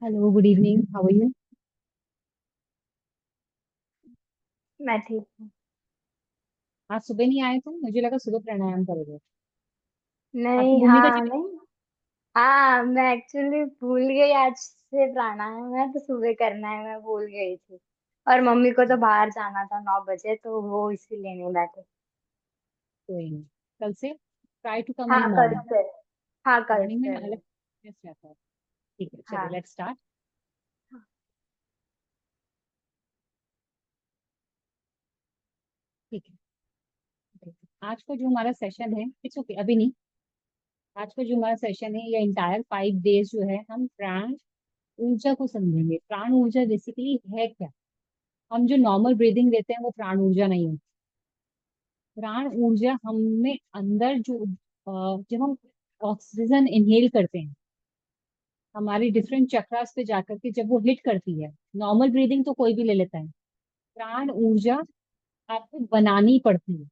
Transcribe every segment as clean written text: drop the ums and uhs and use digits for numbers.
Hello, good evening, how are you. मैं ठीक हूँ। आज सुबह नहीं आए तुम, मुझे लगा सुबह प्राणायाम करोगे। आपकी नहीं, भूमिका हाँ, जी। नहीं। हाँ, मैं एक्चुअली भूल गई। आज से प्राणायाम है तो सुबह करना है, मैं भूल गई थी। और मम्मी को तो बाहर जाना था 9 बजे, तो वो इसीलिए नहीं बैठे। कोई नहीं, कल से ट्राई टू कम हाँ, इन कल मॉर्निंग। से। हाँ, कल मॉर्निंग में से। अलग स्ट्रेस रहता है। ठीक है, चलिए हाँ। Let's start. ठीक है। ठीक है। आज का जो हमारा सेशन है, इट्स ओके, अभी नहीं। आज का जो हमारा सेशन है, ये इंटायर 5 डेज जो है, हम प्राण ऊर्जा को समझेंगे। प्राण ऊर्जा बेसिकली है क्या। हम जो नॉर्मल ब्रीदिंग लेते हैं वो प्राण ऊर्जा नहीं होती। प्राण ऊर्जा हमें अंदर जो जब हम ऑक्सीजन इनहेल करते हैं, हमारी डिफरेंट चक्रास पे जाकर के जब वो हिट करती है। नॉर्मल ब्रीदिंग तो कोई भी ले लेता है। प्राण ऊर्जा आपको बनानी पड़ती है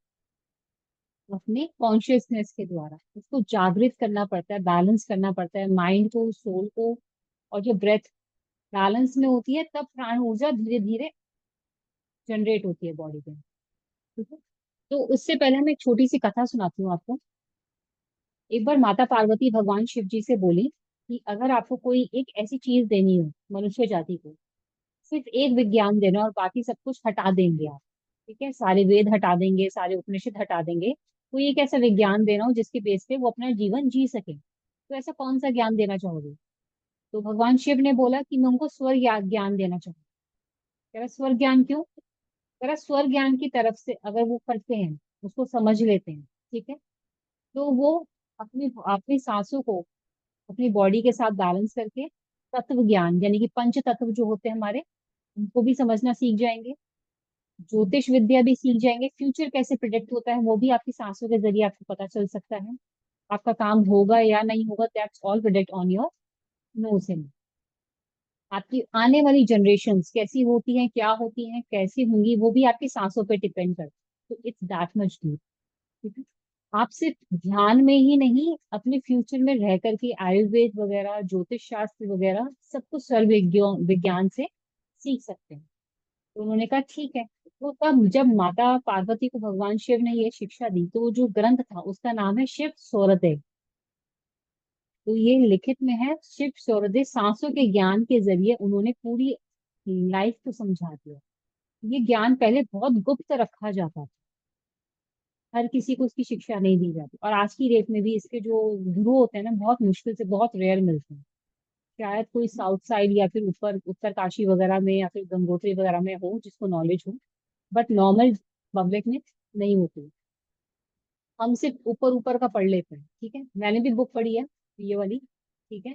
अपने कॉन्शियसनेस के द्वारा। उसको जागृत करना पड़ता है, बैलेंस करना पड़ता है माइंड को, सोल को। और जो ब्रेथ बैलेंस में होती है, तब प्राण ऊर्जा धीरे धीरे जनरेट होती है बॉडी में। ठीक है। तो उससे पहले मैं एक छोटी सी कथा सुनाती हूँ आपको। एक बार माता पार्वती भगवान शिव जी से बोली कि अगर आपको कोई एक ऐसी चीज देनी हो मनुष्य जाति को, सिर्फ एक विज्ञान देना और बाकी सब कुछ हटा देंगे आप। ठीक है, सारे वेद हटा देंगे, सारे उपनिषद हटा देंगे। कोई एक ऐसा विज्ञान देना हो जिसके बेस पे वो अपना जीवन जी सके, तो ऐसा कौन सा ज्ञान देना चाहोगे। तो भगवान शिव ने बोला कि मैं उनको स्वर ज्ञान देना चाहूंगा। कह रहा स्वर ज्ञान क्यों। कह रहा स्वर ज्ञान की तरफ से अगर वो करते हैं, उसको समझ लेते हैं, ठीक है, तो वो अपनी अपनी सांसों को अपनी बॉडी के साथ बैलेंस करके तत्व ज्ञान यानी कि पंच तत्व जो होते हैं हमारे, उनको भी समझना सीख जाएंगे। ज्योतिष विद्या भी सीख जाएंगे। फ्यूचर कैसे प्रिडिक्ट होता है वो भी आपकी सांसों के जरिए आपको पता चल सकता है। आपका काम होगा या नहीं होगा, that's all predict on your nose him. आपकी आने वाली जनरेशन्स कैसी होती हैं, क्या होती हैं, कैसी होंगी, वो भी आपकी सांसों पे डिपेंड करता है। तो इट्स दैट मच डीप। ठीक है। आप सिर्फ ध्यान में ही नहीं, अपने फ्यूचर में रह करके आयुर्वेद वगैरह, ज्योतिष शास्त्र वगैरह सब कुछ सर्व विज्ञान से सीख सकते हैं। तो उन्होंने कहा ठीक है। तो तब जब माता पार्वती को भगवान शिव ने ये शिक्षा दी, तो वो जो ग्रंथ था उसका नाम है शिव सौरदे। तो ये लिखित में है शिव सौरदे। सांसों के ज्ञान के जरिए उन्होंने पूरी लाइफ को समझा दिया। ये ज्ञान पहले बहुत गुप्त रखा जाता था, हर किसी को उसकी शिक्षा नहीं दी जाती। और आज की डेट में भी इसके जो गुरु होते हैं ना, बहुत मुश्किल से, बहुत रेयर मिलते हैं। शायद कोई साउथ साइड या फिर ऊपर उत्तर काशी वगैरह में या फिर गंगोत्री वगैरह में हो जिसको नॉलेज हो, बट नॉर्मल पब्लिक में नहीं होती। हम सिर्फ ऊपर ऊपर का पढ़ लेते हैं। ठीक है, मैंने भी बुक पढ़ी है ये वाली। ठीक है।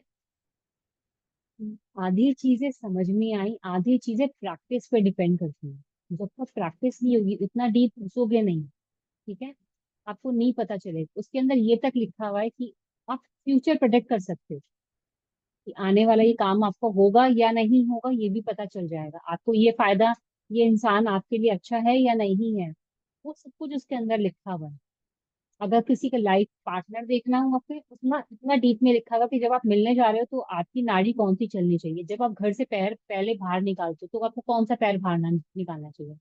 आधी चीजें समझ में आई, आधी चीजें प्रैक्टिस पे डिपेंड करती है। जब तक प्रैक्टिस नहीं होगी उतना डीप घुसोगे नहीं। ठीक है, आपको नहीं पता चलेगा। उसके अंदर ये तक लिखा हुआ है कि आप फ्यूचर प्रोटेक्ट कर सकते हो, कि आने वाला ये काम आपको होगा या नहीं होगा, ये भी पता चल जाएगा आपको। ये फायदा, ये इंसान आपके लिए अच्छा है या नहीं है, वो सब कुछ उसके अंदर लिखा हुआ है। अगर किसी का लाइफ पार्टनर देखना हो आपको, उतना इतना डीप में लिखा होगा कि जब आप मिलने जा रहे हो तो आपकी नाड़ी कौन सी चलनी चाहिए। जब आप घर से पैर पहले बाहर निकालते हो तो आपको कौन सा पैर बाहर निकालना चाहिए।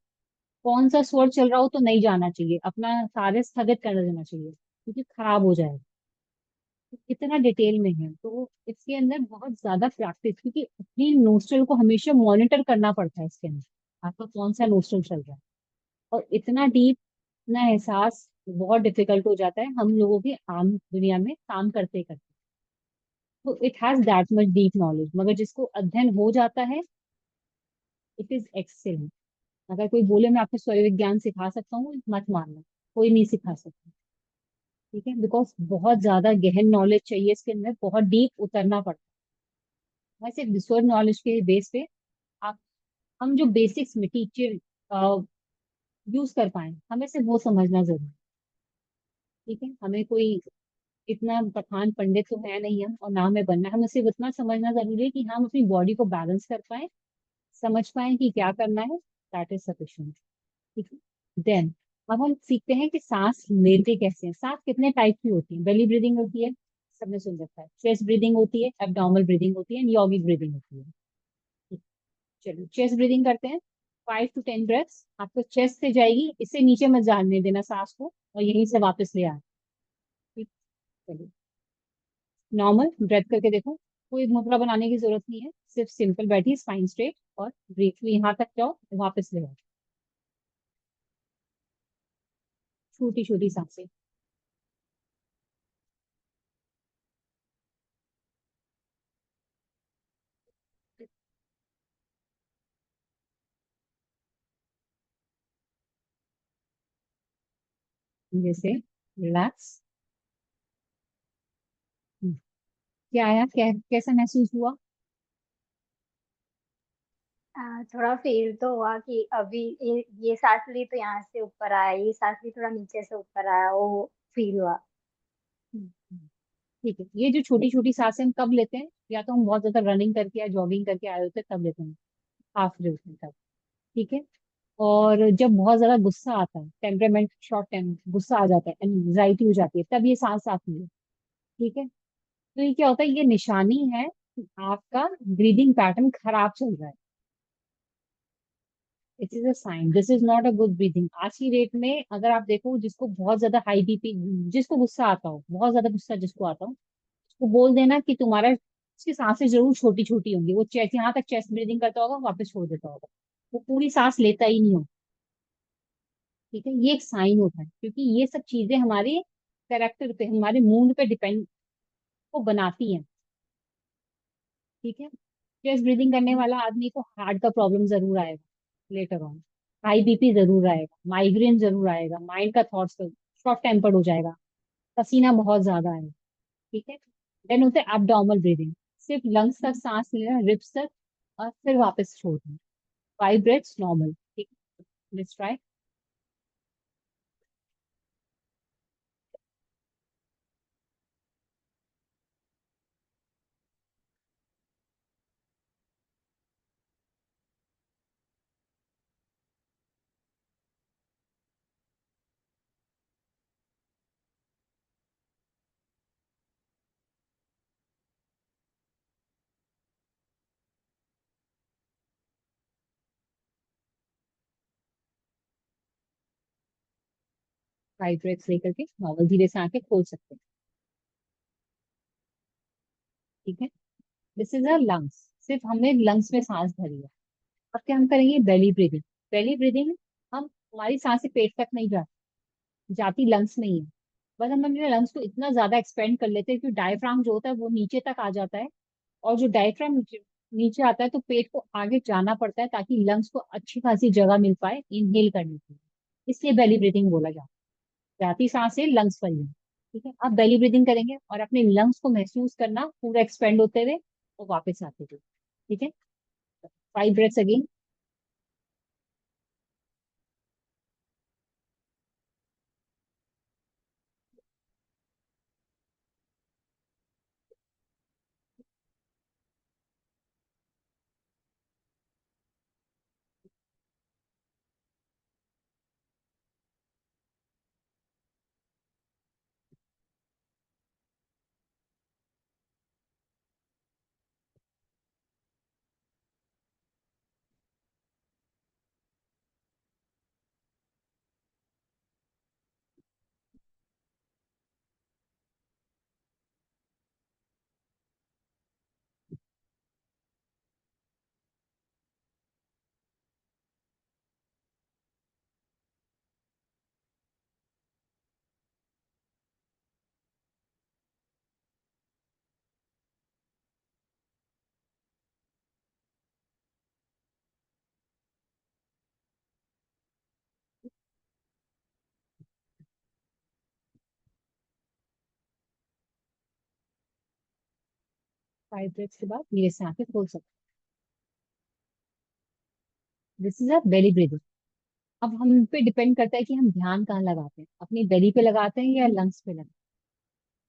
कौन सा स्वर चल रहा हो तो नहीं जाना चाहिए, अपना कार्य स्थगित कर देना चाहिए क्योंकि खराब हो जाएगा। तो इतना डिटेल में है, तो इसके अंदर बहुत ज्यादा प्रैक्टिस, क्योंकि अपनी नोस्ट्रल को हमेशा मॉनिटर करना पड़ता है इसके अंदर, आपका कौन सा नोस्ट्रल चल रहा है। और इतना डीप, इतना एहसास बहुत डिफिकल्ट हो जाता है हम लोगों की आम दुनिया में काम करते करते। तो it has that much deep knowledge, मगर जिसको अध्ययन हो जाता है, इट इज एक्सेलेंट। अगर कोई बोले मैं आपको स्वयं विज्ञान सिखा सकता हूँ, मत मानना, कोई नहीं सिखा सकता। ठीक है, बिकॉज बहुत ज्यादा गहन नॉलेज चाहिए इसके अंदर, बहुत डीप उतरना पड़ता है। वैसे रिसोर्स नॉलेज के बेस पे आप, हम जो बेसिक्स में टीचर यूज कर पाए, हमें सिर्फ वो समझना जरूरी है। ठीक है, हमें कोई इतना पठान पंडित तो है नहीं हम, और ना हमें बनना है। हमें सिर्फ इतना समझना जरूरी है कि हम अपनी बॉडी को बैलेंस कर पाए, समझ पाए कि क्या करना है, दैट इज सफिशिएंट। ठीक है। देन अब हम सीखते हैं कि सांस लेते कैसे हैं। सांस कितने टाइप की होती है? बेली ब्रीदिंग होती है, सबने सुन रखा है। चेस्ट ब्रीदिंग होती है, एब्डोमिनल ब्रीदिंग होती है, यॉगिक ब्रीदिंग होती है। चलिए चेस्ट ब्रीदिंग करते हैं। 5 to 10 ब्रेथ्स आपको चेस्ट से जाएगी, इससे नीचे मत जाने देना सांस को, और यहीं से वापस ले आए। ठीक। चलिए नॉर्मल ब्रेथ करके देखो, कोई मुद्रा बनाने की जरूरत नहीं है, सिर्फ सिंपल बैठी स्पाइन स्ट्रेट और ब्रीथ यहाँ तक जाओ, वापस ले आओ। छोटी छोटी सांसें। जैसे रिलैक्स। क्या आया, कैसा महसूस हुआ? थोड़ा फील तो हुआ कि अभी ये सांस ली तो यहाँ से ऊपर आया, ये सांस ली थोड़ा नीचे से ऊपर आया, वो फील हुआ। ठीक है, ये जो छोटी छोटी सांसें हम कब लेते हैं? या तो हम बहुत ज्यादा रनिंग करके या जॉगिंग करके आए होते हैं तब लेते हैं, हाफ लेते हैं तब। ठीक है। और जब बहुत ज्यादा गुस्सा आता है, टेम्परेमेंट शॉर्ट टाइम गुस्सा आ जाता है, एंजाइटी हो जाती है, तब ये सांस आती है। ठीक है। तो ये क्या होता है, ये निशानी है कि आपका ब्रीदिंग पैटर्न खराब चल रहा है। It is a sign, this is not a good breathing. आज की डेट में अगर आप देखो, जिसको बहुत ज्यादा हाई बीपी, जिसको गुस्सा आता हो, बहुत ज्यादा गुस्सा जिसको आता हो, उसको बोल देना कि तुम्हारा, उसकी सांसें जरूर छोटी छोटी होंगी, वो चेस्ट यहाँ तक चेस्ट ब्रीदिंग करता होगा, वापस छोड़ देता होगा, वो पूरी सांस लेता ही नहीं हो। ठीक है, ये एक साइन होता है, क्योंकि ये सब चीजें हमारे कैरेक्टर पे, हमारे मूड पे डिपेंड को बनाती हैं। ठीक है। चेस्ट ब्रीदिंग करने वाला आदमी को हार्ट का प्रॉब्लम जरूर आएगा लेटर ऑन, हाई बीपी जरूर आएगा, माइग्रेन जरूर आएगा, माइंड का थॉट्स शॉर्ट टेम्पर्ड हो जाएगा, पसीना बहुत ज्यादा आएगा। ठीक है। देन होते हैं एब्डोमिनल ब्रीदिंग, सिर्फ लंग्स तक सांस लेना, रिब्स तक, और फिर वापस छोड़ना। 5 ब्रेथ्स नॉर्मल। ठीक है, लेट्स ट्राई। 5 ब्रेथ्स लेकर के नॉर्मल धीरे से आंखें खोल सकते हैं। ठीक है। दिस इज अ लंग्स, सिर्फ हमने लंग्स में सांस भरी है। अब क्या हम करेंगे, बेली ब्रीदिंग। बेली ब्रीदिंग, हम, हमारी सांसें पेट तक नहीं जाती लंग्स में ही है, बस हम अपने लंग्स को इतना ज्यादा एक्सपेंड कर लेते हैं कि डायफ्राम जो होता है वो नीचे तक आ जाता है, और जो डायफ्राम नीचे नीचे आता है तो पेट को आगे जाना पड़ता है ताकि लंग्स को अच्छी खासी जगह मिल पाए इनहेल करने के लिए। इसलिए बेली ब्रीदिंग बोला जाता है, जाती सांसें लंग्स पर ही है। ठीक है, आप बेली ब्रीदिंग करेंगे और अपने लंग्स को महसूस करना पूरा एक्सपेंड होते हुए और वापस आते हुए। ठीक है। 5 ब्रेथ्स अगेन। 5 ब्रेथ्स के बाद धीरे से आंखें खोल सकते हैं। This is a belly breathing. अब हम पे डिपेंड करता है कि हम ध्यान कहाँ लगाते हैं, अपनी बेली पे लगाते हैं या लंग्स पे लगाते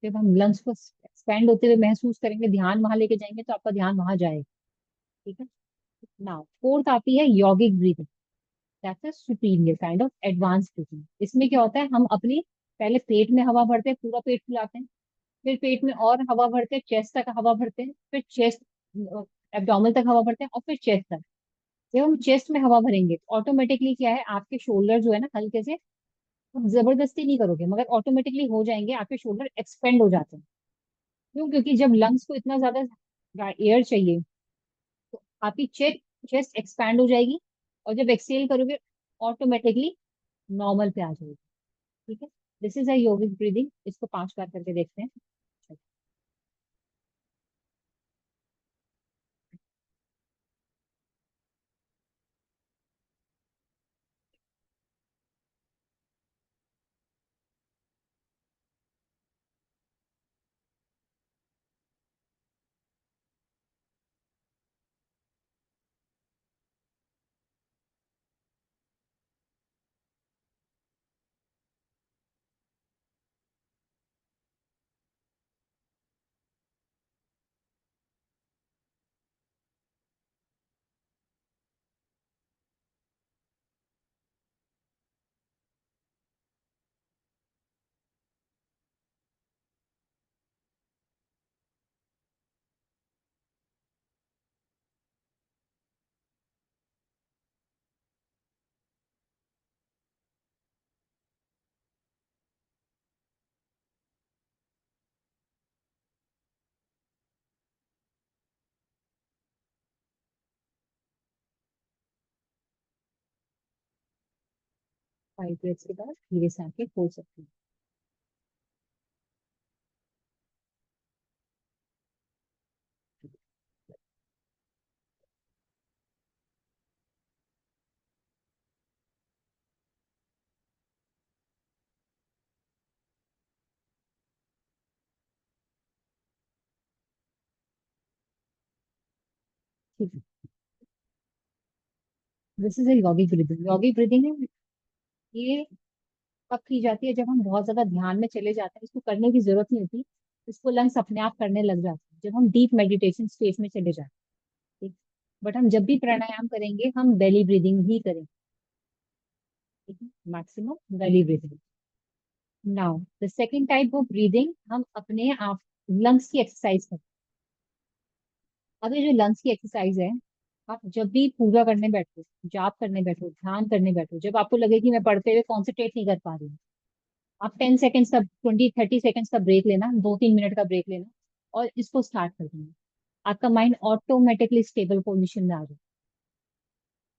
हैं। जब हम लंग्स को एक्सपेंड होते हुए महसूस करेंगे, ध्यान वहां लेके जाएंगे, तो आपका ध्यान वहां जाएगा। ठीक है। नाउ फोर्थ आती है यौगिक breathing. That's a superior kind of advance breathing. इसमें क्या होता है, हम अपनी पहले पेट में हवा भरते हैं, पूरा पेट फुलाते हैं, फिर पेट में और हवा भरते हैं, चेस्ट तक हवा भरते हैं, फिर चेस्ट एब्डोमेन तक हवा भरते हैं, और फिर चेस्ट तक। जब हम चेस्ट में हवा भरेंगे तो ऑटोमेटिकली क्या है, आपके शोल्डर जो है ना, हल्के से, आप जबरदस्ती नहीं करोगे मगर ऑटोमेटिकली हो जाएंगे, आपके शोल्डर एक्सपेंड हो जाते हैं। क्यों? क्योंकि जब लंग्स को इतना ज्यादा एयर चाहिए, तो आपकी चेस्ट एक्सपैंड हो जाएगी, और जब एक्सेल करोगे ऑटोमेटिकली नॉर्मल पे आ जाएगी। ठीक है, this is a yogic breathing. इसको 5 बार करके देखते हैं। 5 ब्रेथ्स के बाद धीरे से आंखें खोल सकती हैं। ठीक है, this is a yogic breathing. Yogic breathing है ये, कब की जाती है, जब हम बहुत ज्यादा ध्यान में चले जाते हैं, इसको करने की जरूरत नहीं होती, इसको लंग्स अपने आप करने लग जाते हैं जब हम डीप मेडिटेशन स्टेज में चले जाते हैं। ठीक, बट हम जब भी प्राणायाम करेंगे हम बेली ब्रीदिंग ही करेंगे। ठीक है, maximum belly breathing. Now the second type of breathing, हम अपने आप लंग्स की एक्सरसाइज करते हैं। अब ये जो लंग्स की एक्सरसाइज है, आप जब भी पूजा करने बैठो, जाप करने बैठो, ध्यान करने बैठो, जब आपको लगे कि मैं पढ़ते हुए कॉन्सेंट्रेट नहीं कर पा रही हूँ, आप 10 सेकेंड्स का, 20-30 सेकेंड्स का ब्रेक लेना, 2-3 मिनट का ब्रेक लेना, और इसको स्टार्ट कर देना। आपका माइंड ऑटोमेटिकली स्टेबल पोजिशन में आ जाए।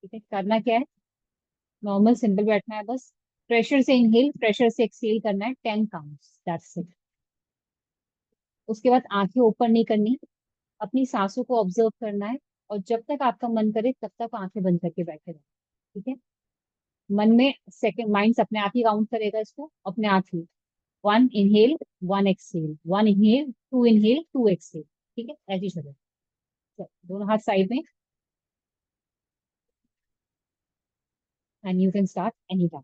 ठीक है, करना क्या है, नॉर्मल सिंपल बैठना है बस। प्रेशर से इनहेल, प्रेशर से एक्सहेल करना है 10 काउंट्स, दैट्स इट। उसके बाद आंखें ओपन नहीं करनी, अपनी सांसों को ऑब्जर्व करना है, और जब तक आपका मन करे तब तक आंखें बंद करके बैठे रहो। ठीक है, मन में सेकंड माइंड अपने आप ही काउंट करेगा इसको अपने आप ही। 1 inhale, 1 exhale, 1 inhale, 2 inhale, 2 exhale. ठीक है, ऐसे ही चलो। दोनों हाथ साइड में, and you can start any time.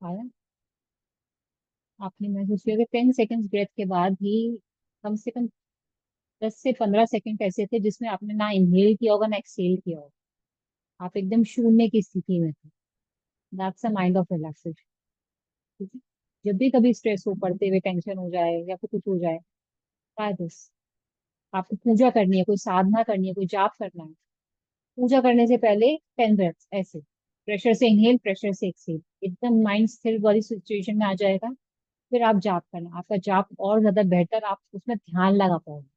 आया? आपने महसूस किया कि 10 सेकेंड्स ब्रेथ के बाद ही कम से कम 10 से 15 सेकेंड ऐसे थे जिसमें आपने ना इनहेल किया होगा ना एक्सहेल किया होगा। आप एकदम शून्य की स्थिति में थे। That's a mind of relaxation. ठीक है। जब भी कभी स्ट्रेस हो, पढ़ते हुए टेंशन हो जाए या फिर कुछ हो जाए, ट्राई दिस। आपको पूजा करनी है, कोई साधना करनी है, कोई जाप करना है, पूजा करने से पहले 10 ब्रेथ ऐसे, प्रेशर से इनहेल, प्रेशर से एक्सहेल, एकदम माइंड स्थिर वाली सिचुएशन में आ जाएगा। फिर आप जाप करना, आपका जाप और ज्यादा बेहतर, आप उसमें ध्यान लगा पाओगे।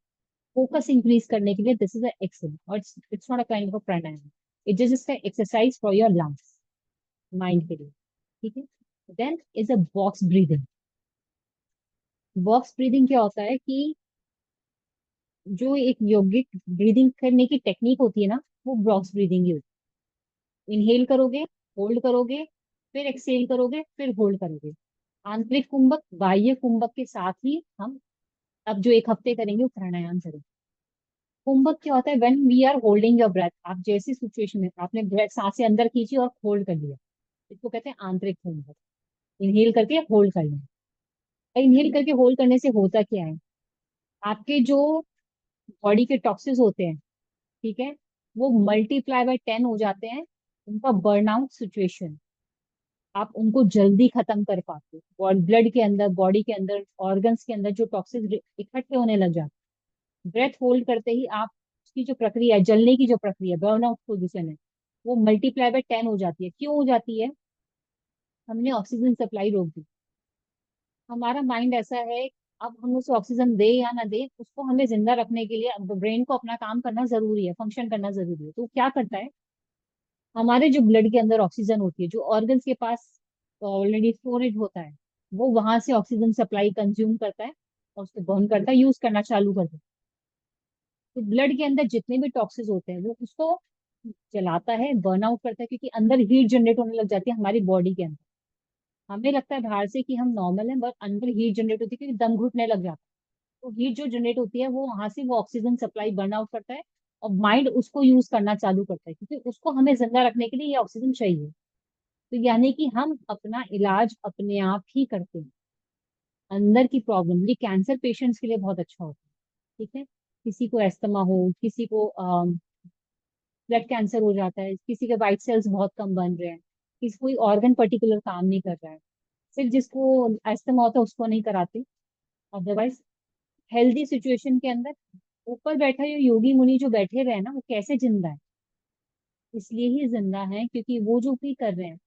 फोकस इंक्रीज करने के लिए दिस इज एक्सरसाइज, और it's not a kind of pranayama. It just exercise for your lungs, mind के लिए। ठीक है। Then is a box breathing. Box breathing क्या होता है कि जो एक योगिक ब्रीदिंग करने की टेक्निक होती है ना, वो बॉक्स ब्रीदिंग ही होती है। इनहेल करोगे, होल्ड करोगे, फिर एक्सहेल करोगे, फिर होल्ड करोगे। आंतरिक कुंभक बाह्य कुंभक के साथ ही हम अब जो 1 हफ्ते करेंगे वो प्राणायाम करेंगे। कुंभक क्या होता है? When we are holding your breath, आप जैसी सिचुएशन में आपने ब्रेथ सांसें अंदर खींची और होल्ड कर लिया, इसको कहते हैं आंतरिक कुंभक। इनहेल करके होल्ड कर लें। इनहेल करके होल्ड करने से होता क्या है? आपके जो बॉडी के टॉक्सिस होते हैं, ठीक है, वो मल्टीप्लाई बाय 10 हो जाते हैं। उनका बर्नआउट सिचुएशन, आप उनको जल्दी खत्म कर पाते हो। और ब्लड के अंदर, बॉडी के अंदर, ऑर्गन्स के अंदर जो टॉक्सिस इकट्ठे होने लग जाते हैं, ब्रेथ होल्ड करते ही आप उसकी जो प्रक्रिया है, जलने की जो प्रक्रिया, बर्नआउट पोजिशन है, वो मल्टीप्लाई बाय 10 हो जाती है। क्यों हो जाती है? हमने ऑक्सीजन सप्लाई रोक दी। हमारा माइंड ऐसा है, अब हम उसे ऑक्सीजन दे या ना दे, उसको हमें जिंदा रखने के लिए ब्रेन को अपना काम करना जरूरी है, फंक्शन करना जरूरी है। तो वो क्या करता है? हमारे जो ब्लड के अंदर ऑक्सीजन होती है, जो ऑर्गन्स के पास ऑलरेडी स्टोरेज होता है, वो वहां से ऑक्सीजन सप्लाई कंज्यूम करता है और उसको बर्न करता है, यूज करना चालू कर देता है। तो ब्लड के अंदर जितने भी टॉक्सिस होते हैं वो उसको जलाता है, बर्न आउट करता है, क्योंकि अंदर हीट जनरेट होने लग जाती है हमारी बॉडी के अंदर। हमें लगता है बाहर से कि हम नॉर्मल हैं, बट अंदर हीट जनरेट होती है क्योंकि दम घुटने लग जाता है। तो हीट जो जनरेट होती है वो वहां से वो ऑक्सीजन सप्लाई बर्न आउट करता है, और माइंड उसको यूज करना चालू करता है, क्योंकि उसको हमें जिंदा रखने के लिए ये ऑक्सीजन चाहिए। तो यानी कि हम अपना इलाज अपने आप ही करते हैं। अंदर की प्रॉब्लम, ये कैंसर पेशेंट्स के लिए बहुत अच्छा होता है। ठीक है। किसी को एस्थमा हो, किसी को ब्लड कैंसर हो जाता है, किसी के वाइट सेल्स बहुत कम बन रहे हैं, किसी कोई ऑर्गन पर्टिकुलर काम नहीं कर रहा है, सिर्फ जिसको एस्थमा होता है उसको नहीं कराते। अदरवाइज हेल्दी सिचुएशन के अंदर ऊपर बैठा ये योगी मुनि जो बैठे रहे हैं ना, वो कैसे जिंदा है? इसलिए ही जिंदा है क्योंकि वो जो भी कर रहे हैं,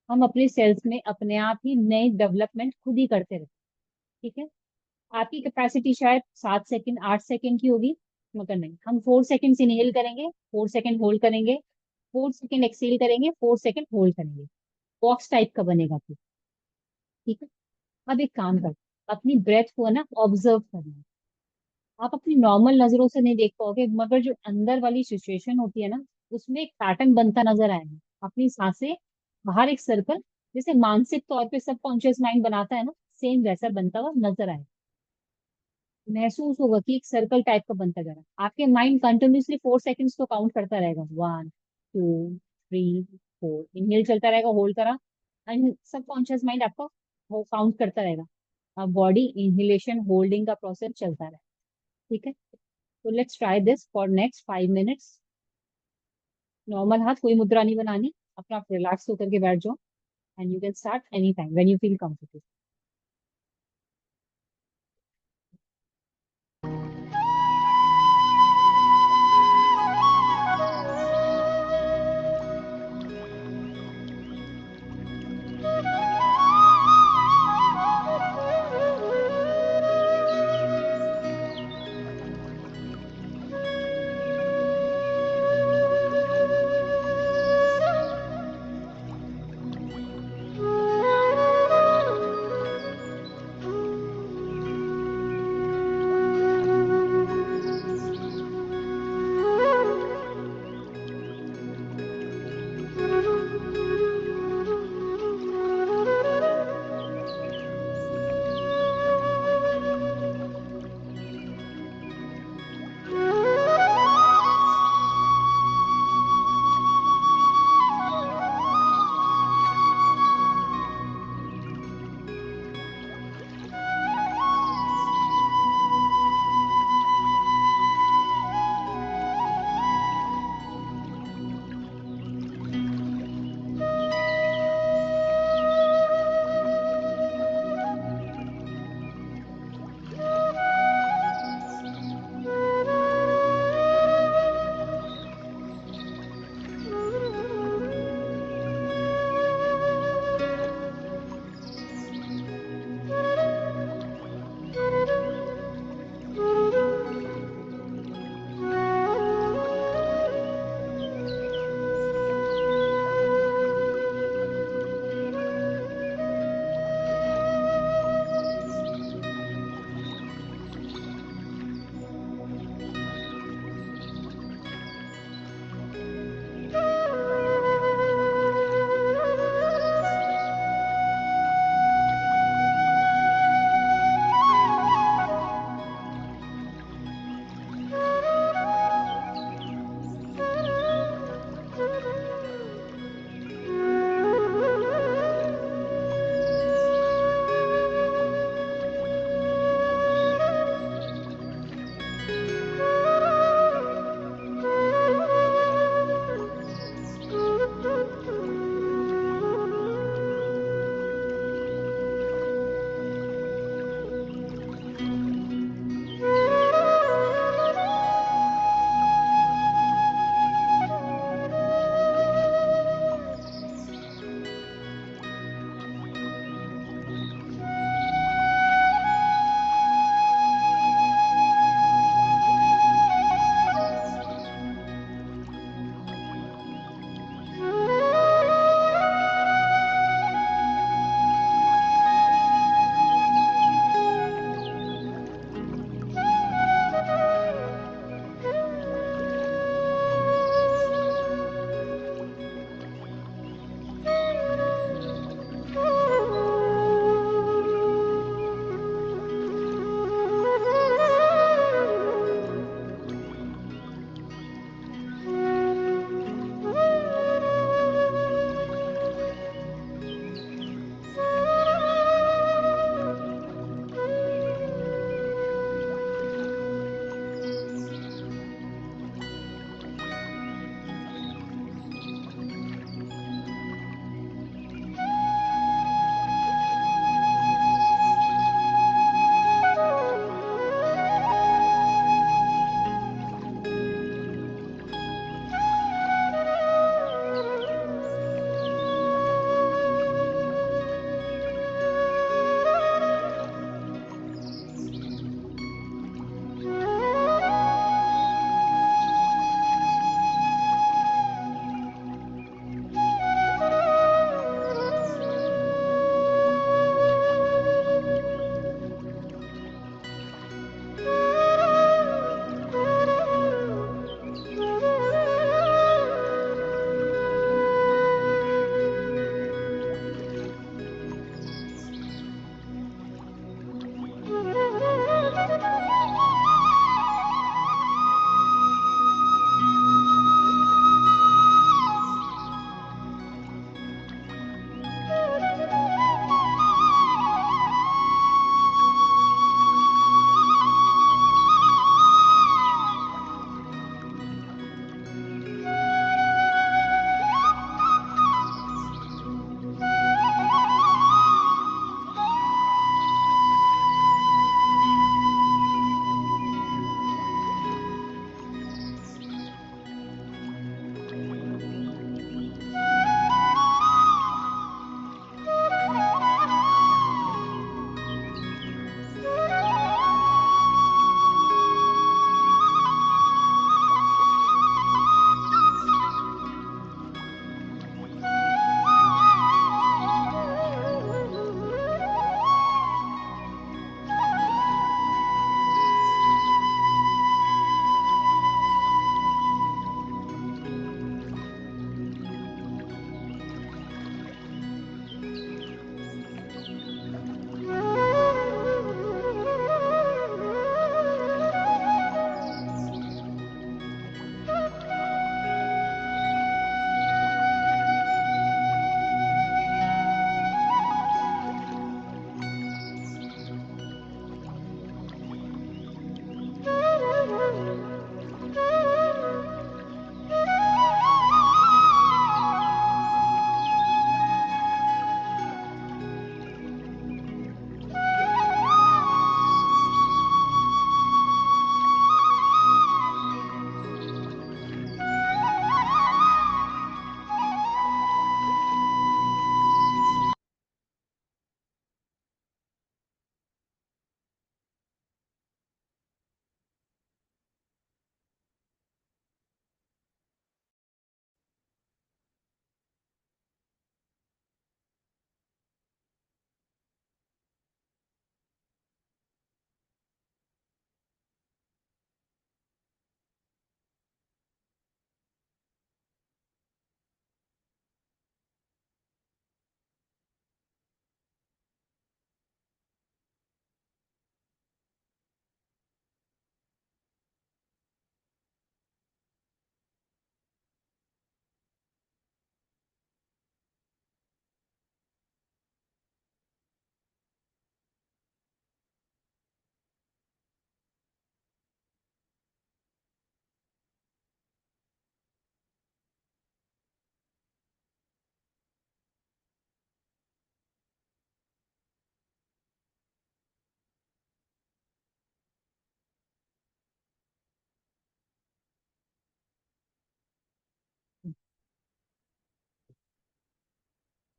हम अपने सेल्स में अपने आप ही नए डेवलपमेंट खुद ही करते रहते हैं। ठीक है। आपकी कैपेसिटी शायद 7 सेकंड 8 सेकंड की होगी, मगर नहीं, हम 4 सेकंड इनहेल करेंगे, 4 सेकंड होल्ड करेंगे, 4 सेकंड एक्सेल करेंगे, 4 सेकंड होल्ड करेंगे। बॉक्स टाइप का बनेगा फिर। ठीक है। अब एक काम करते हैं, अपनी ब्रेथ को है ना ऑब्जर्व करना। आप अपनी नॉर्मल नजरों से नहीं देख पाओगे, मगर जो अंदर वाली सिचुएशन होती है ना, उसमें एक पैटर्न बनता नजर आएगा। अपनी सांसें बाहर एक सर्कल, जैसे मानसिक तौर पे सबकॉन्शियस माइंड बनाता है ना, सेम वैसा बनता हुआ नजर आएगा। महसूस होगा कि एक सर्कल टाइप का बनता जा रहा है। आपके माइंड कंटिन्यूसली 4 सेकंड्स तो काउंट करता रहेगा, 1 2 3 4, इनहेल चलता रहेगा, होल्ड करा, एंड सबकॉन्शियस माइंड आपका वो काउंट करता रहेगा। अब बॉडी इनहेलेशन होल्डिंग का प्रोसेस चलता रहेगा। ठीक है। तो let's try this for next 5 minutes. Normal हाथ, कोई मुद्रा नहीं बनानी, अपना आप रिलैक्स होकर के बैठ जाओ, and you can start any time when you feel comfortable.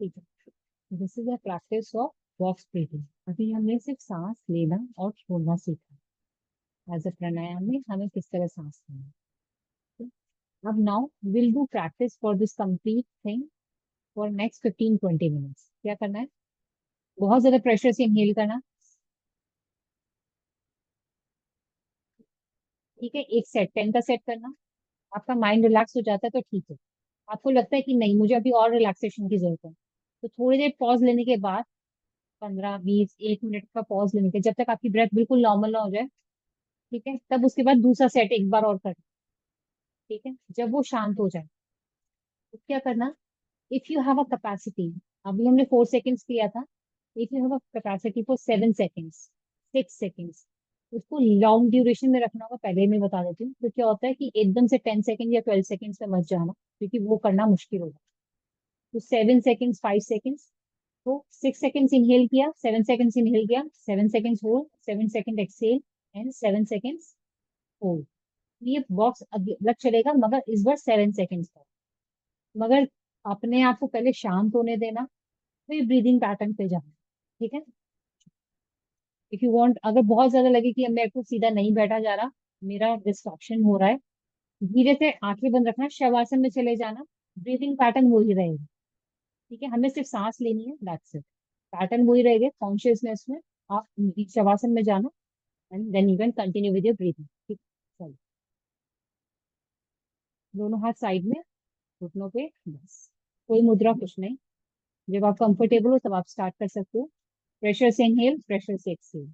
ठीक है, this is the practice of box breathing. अभी हमने सिर्फ सांस लेना और छोड़ना सीखा। एज अ प्राणायाम में हमें किस तरह सांस लेना है। अब now will do practice for this complete thing for next 15-20 minutes. क्या करना है? बहुत ज्यादा प्रेशर से इनहेल करना। ठीक है, एक सेट 10 का सेट करना। आपका माइंड रिलैक्स हो जाता है तो ठीक है। आपको लगता है कि नहीं, मुझे अभी और रिलैक्सेशन की जरूरत है, तो थोड़ी देर पॉज लेने के बाद, 15-20-1 मिनट का पॉज लेने के, जब तक आपकी ब्रेथ बिल्कुल नॉर्मल ना हो जाए, ठीक है, तब उसके बाद दूसरा सेट एक बार और करना। ठीक है, जब वो शांत हो जाए तो क्या करना, if you have a capacity, अभी हमने 4 सेकेंड्स किया था, if you have a capacity for 7 seconds, 6 seconds, उसको लॉन्ग ड्यूरेशन में रखना होगा। पहले मैं बता देती हूँ, तो क्या होता है कि एकदम से 10 सेकेंड या 12 सेकेंड्स में मत जाना, क्योंकि वो करना मुश्किल होगा। तो 7 सेकेंड्स, 5 सेकेंड्स, तो 6 सेकेंड्स इनहेल किया, 7 सेकेंड्स इनहेल किया, 7 seconds hold, 7 second exhale, and 7 seconds hold. ये बॉक्स अलग चलेगा, मगर इस बार 7 सेकेंड्स का। मगर अपने आप को पहले शांत होने देना, फिर ब्रीदिंग पैटर्न पे जाना। ठीक है, इफ यू वांट, अगर बहुत ज्यादा लगे कि अब मेरे को सीधा नहीं बैठा जा रहा, मेरा डिस्ट्रक्शन हो रहा है, धीरे से आंखें बंद रखना, शवासन में चले जाना, ब्रीदिंग पैटर्न वही रहेगा। ठीक है, हमें सिर्फ सांस लेनी है, दैट्स इट। पैटर्न वही रहेगा कॉन्शियसनेस में। आप शवासन में जाना, and then you can continue with your breathing. ठीक, चलो, दोनों हाथ साइड में, घुटनों पे, बस। कोई मुद्रा, कुछ नहीं। जब आप कंफर्टेबल हो तब आप स्टार्ट कर सकते हो। प्रेशर से इनहेल, प्रेशर से एक्सहेल।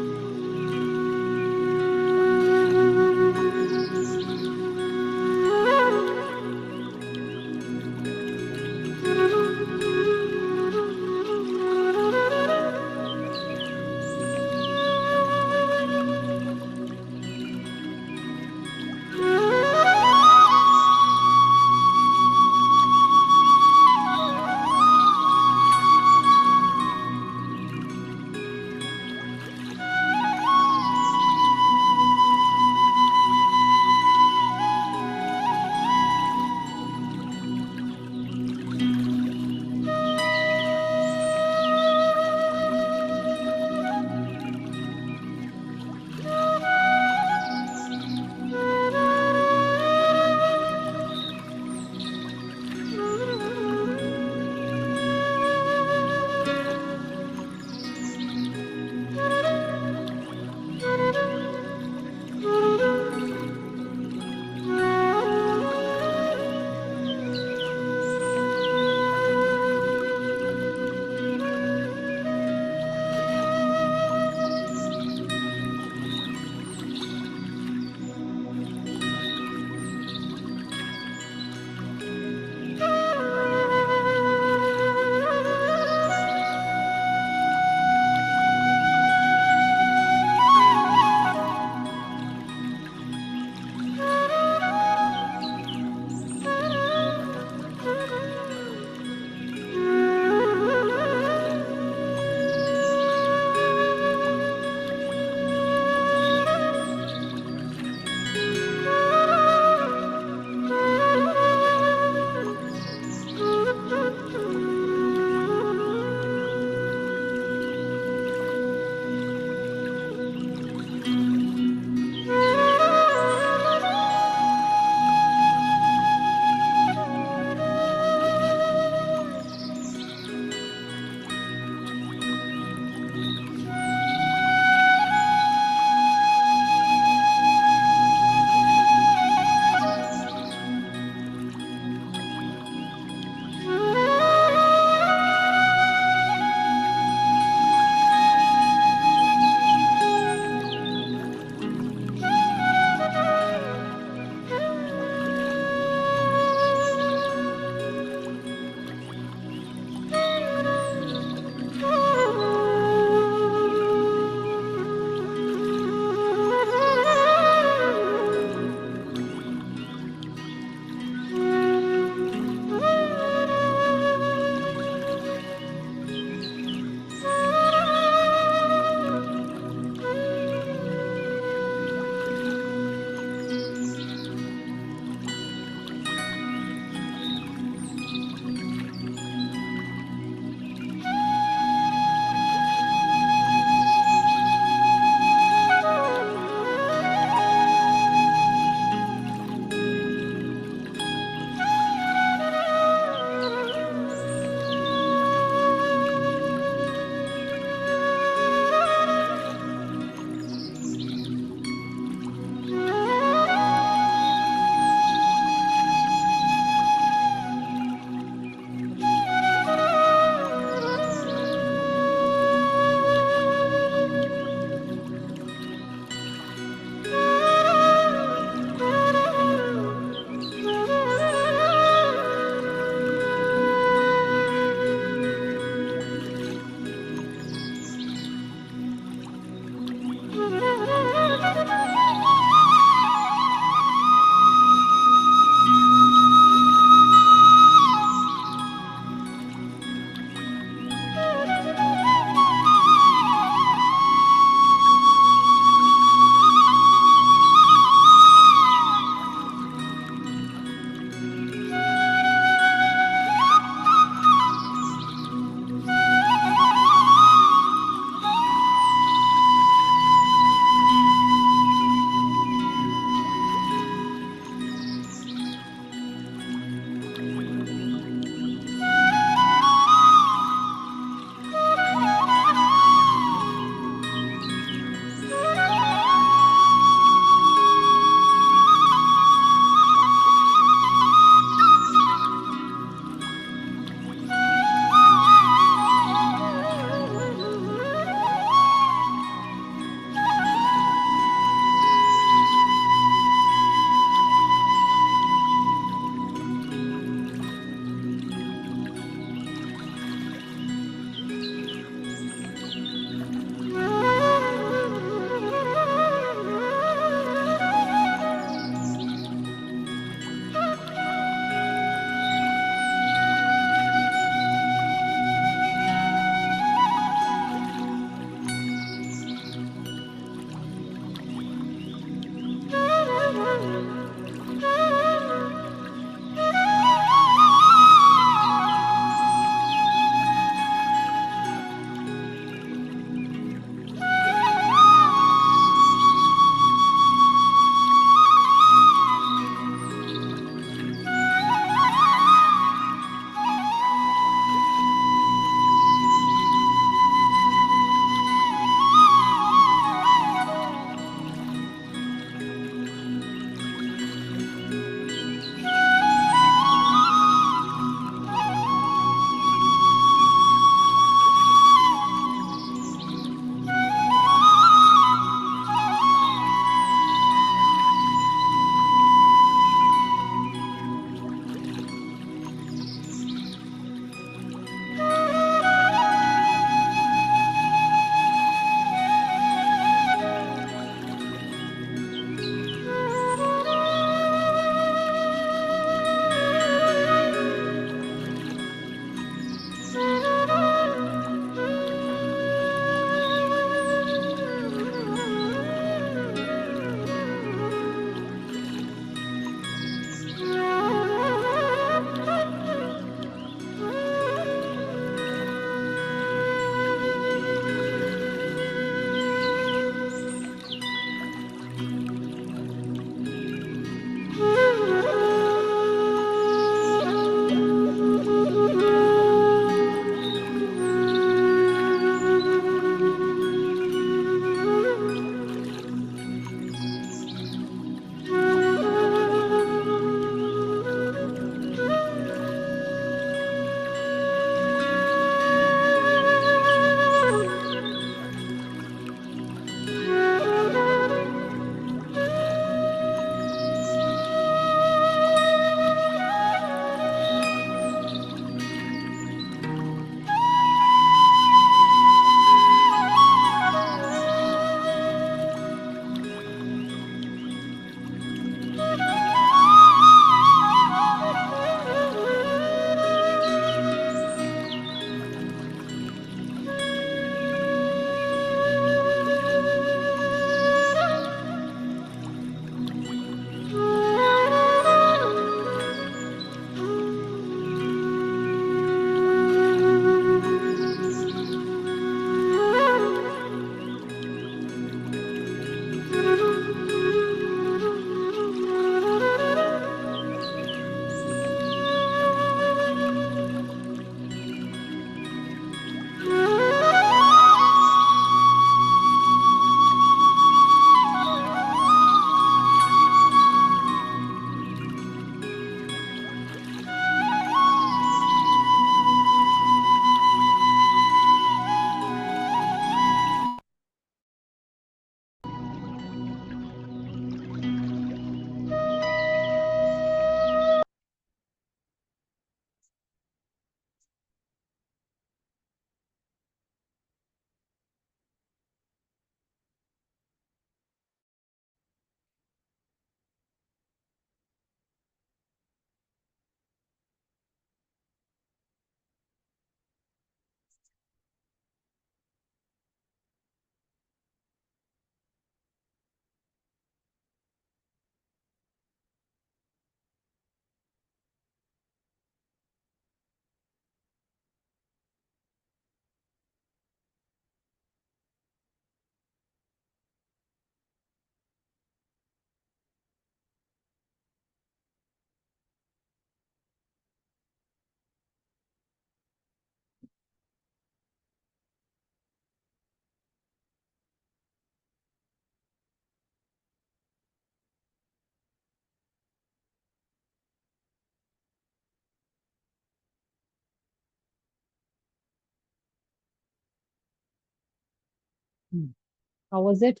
How was it?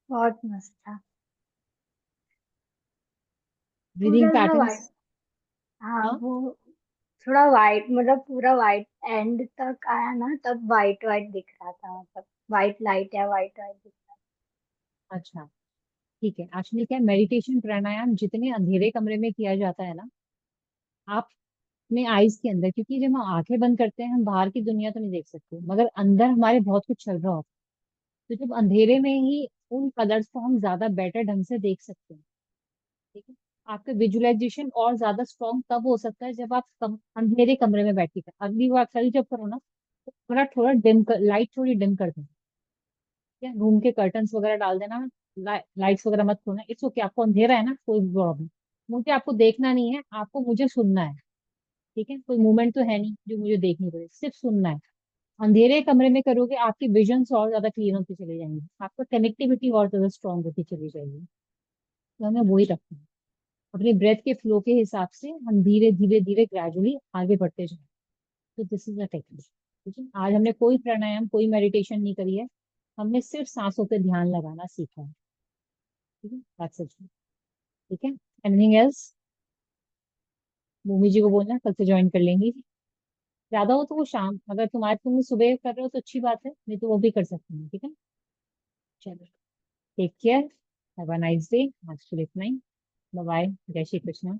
बहुत मस्त था। ब्रीदिंग पूरा थोड़ा पैटर्न्स? वाइट। हाँ हाँ। वो थोड़ा वाइट, मतलब पूरा वाइट एंड तक आया ना, तब वाइट वाइट दिख रहा था, मतलब वाइट लाइट या वाइट वाइट दिख रहा अच्छा, ठीक है। एक्चुअली क्या, मेडिटेशन प्राणायाम जितने अंधेरे कमरे में किया जाता है ना, आप अपने आईज के अंदर, क्योंकि जब हम आंखें बंद करते हैं हम बाहर की दुनिया तो नहीं देख सकते, मगर अंदर हमारे बहुत कुछ चल रहा होता है। तो जब अंधेरे में ही उन कलर्स को हम ज्यादा बेटर ढंग से देख सकते हैं। ठीक है। आपका विजुअलाइजेशन और ज्यादा स्ट्रॉन्ग तब हो सकता है जब आप अंधेरे कमरे में बैठ के अगली बार कल जब करो ना, तो थोड़ा थोड़ा डिम कर, लाइट थोड़ी डिम कर देना। या रूम के कर्टन्स वगैरह डाल देना। लाइट्स वगैरह मत खोलना। इट्स ओके, आपको अंधेरा है ना, कोई प्रॉब्लम। मुझे आपको देखना नहीं है, आपको मुझे सुनना है। ठीक है, कोई मूवमेंट तो है नहीं जो मुझे देखनी पड़े, सिर्फ सुनना है। अंधेरे कमरे में करोगे आपकी विजन और ज्यादा क्लियर होती चली जाएंगी, आपका कनेक्टिविटी और ज्यादा स्ट्रांग होती चली जाएगी। तो हमें वही रखना है। अपने ब्रेथ के फ्लो के हिसाब से हम धीरे धीरे धीरे ग्रेजुअली आगे बढ़ते जाए। तो दिस इज अ टेक्निक। ठीक है, आज हमने कोई प्राणायाम कोई मेडिटेशन नहीं करी है। हमने सिर्फ सांसों पे ध्यान लगाना सीखा है। ठीक है, that's it। ठीक है। Anything else? भूमि जी को बोलना कल से ज्वाइन कर लेंगी। ज्यादा हो तो वो शाम, अगर तुम सुबह कर रहे हो तो अच्छी बात है, नहीं तो वो भी कर सकते हैं। ठीक है। चलो, take care, have a nice day. आज के लिए इतना ही। बाय बाय, जय श्री कृष्ण।